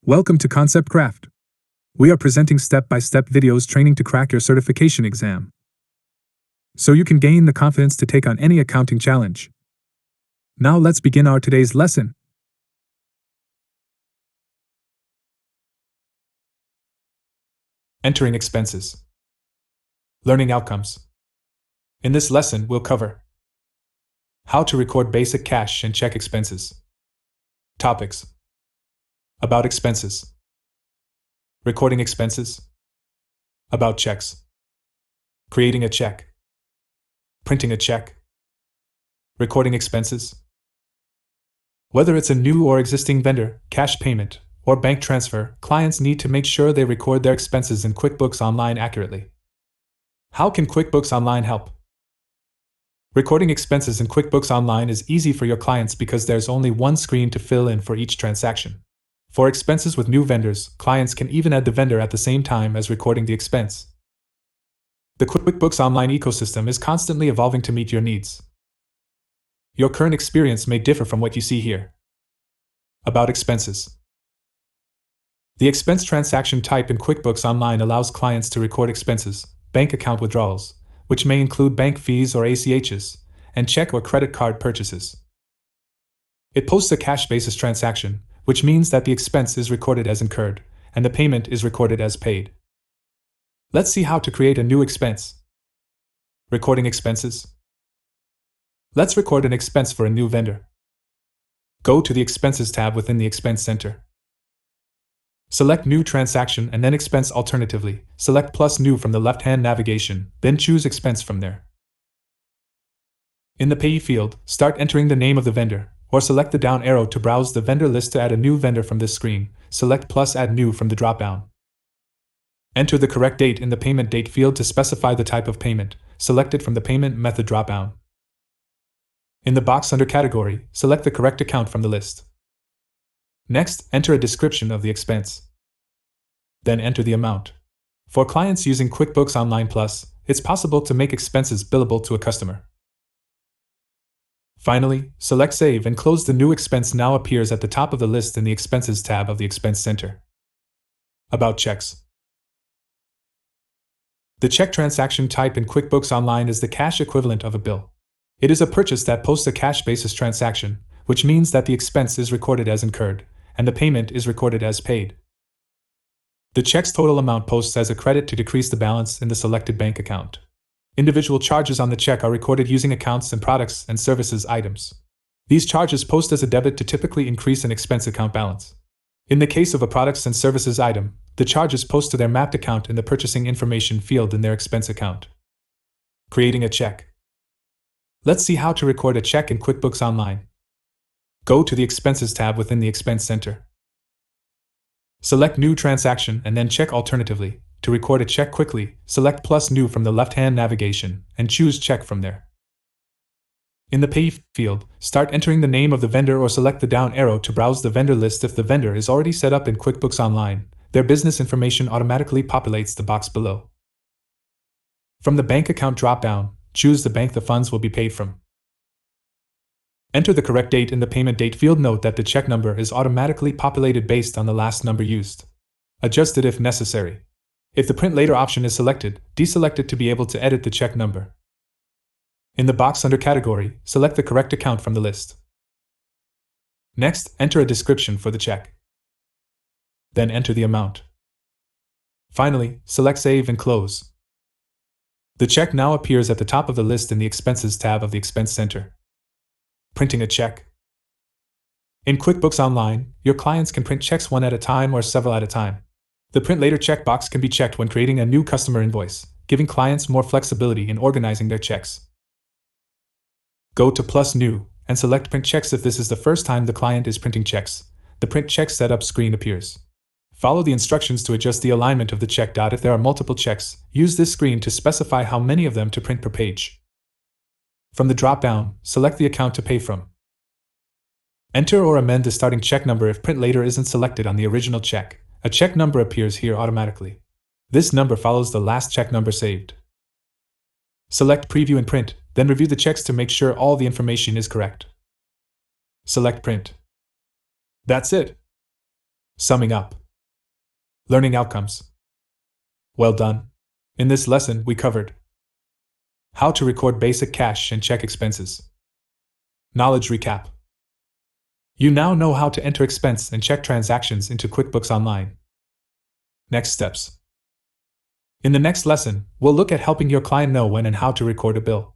Welcome to Concept Craft. We are presenting step-by-step videos training to crack your certification exam, so you can gain the confidence to take on any accounting challenge. Now let's begin our today's lesson. Entering expenses. Learning outcomes. In this lesson, we'll cover how to record basic cash and check expenses. Topics: about expenses, recording expenses, about checks, creating a check, printing a check, recording expenses. Whether it's a new or existing vendor, cash payment, or bank transfer, clients need to make sure they record their expenses in QuickBooks Online accurately. How can QuickBooks Online help? Recording expenses in QuickBooks Online is easy for your clients because there's only one screen to fill in for each transaction. For expenses with new vendors, clients can even add the vendor at the same time as recording the expense. The QuickBooks Online ecosystem is constantly evolving to meet your needs. Your current experience may differ from what you see here. About expenses. The expense transaction type in QuickBooks Online allows clients to record expenses, bank account withdrawals, which may include bank fees or ACHs, and check or credit card purchases. It posts a cash basis transaction, which means that the expense is recorded as incurred, and the payment is recorded as paid. Let's see how to create a new expense. Recording expenses. Let's record an expense for a new vendor. Go to the Expenses tab within the Expense Center. Select New Transaction and then Expense. Alternatively, select plus New from the left-hand navigation, then choose Expense from there. In the Payee field, start entering the name of the vendor, or select the down arrow to browse the vendor list. To add a new vendor from this screen, select plus Add New from the drop-down. Enter the correct date in the Payment Date field to specify the type of payment, selected from the Payment Method drop-down. In the box under Category, select the correct account from the list. Next, enter a description of the expense. Then enter the amount. For clients using QuickBooks Online Plus, it's possible to make expenses billable to a customer. Finally, select Save and close. The new expense now appears at the top of the list in the Expenses tab of the Expense Center. About checks. The check transaction type in QuickBooks Online is the cash equivalent of a bill. It is a purchase that posts a cash basis transaction, which means that the expense is recorded as incurred, and the payment is recorded as paid. The check's total amount posts as a credit to decrease the balance in the selected bank account. Individual charges on the check are recorded using accounts and products and services items. These charges post as a debit to typically increase an expense account balance. In the case of a products and services item, the charges post to their mapped account in the purchasing information field in their expense account. Creating a check. Let's see how to record a check in QuickBooks Online. Go to the Expenses tab within the Expense Center. Select New Transaction and then Check. Alternatively, to record a check quickly, select plus New from the left-hand navigation and choose Check from there. In the Payee field, start entering the name of the vendor or select the down arrow to browse the vendor list. If the vendor is already set up in QuickBooks Online, their business information automatically populates the box below. From the bank account drop-down, choose the bank the funds will be paid from. Enter the correct date in the Payment Date field. Note that the check number is automatically populated based on the last number used. Adjust it if necessary. If the Print Later option is selected, deselect it to be able to edit the check number. In the box under Category, select the correct account from the list. Next, enter a description for the check. Then enter the amount. Finally, select Save and Close. The check now appears at the top of the list in the Expenses tab of the Expense Center. Printing a check. In QuickBooks Online, your clients can print checks one at a time or several at a time. The Print Later checkbox can be checked when creating a new customer invoice, giving clients more flexibility in organizing their checks. Go to plus New and select Print Checks. If this is the first time the client is printing checks, the Print Check Setup screen appears. Follow the instructions to adjust the alignment of the check. If there are multiple checks, use this screen to specify how many of them to print per page. From the drop-down, select the account to pay from. Enter or amend the starting check number. If Print Later isn't selected on the original check, a check number appears here automatically. This number follows the last check number saved. Select Preview and Print, then review the checks to make sure all the information is correct. Select Print. That's it. Summing up. Learning outcomes. Well done. In this lesson, we covered how to record basic cash and check expenses. Knowledge recap. You now know how to enter expense and check transactions into QuickBooks Online. Next steps. In the next lesson, we'll look at helping your client know when and how to record a bill.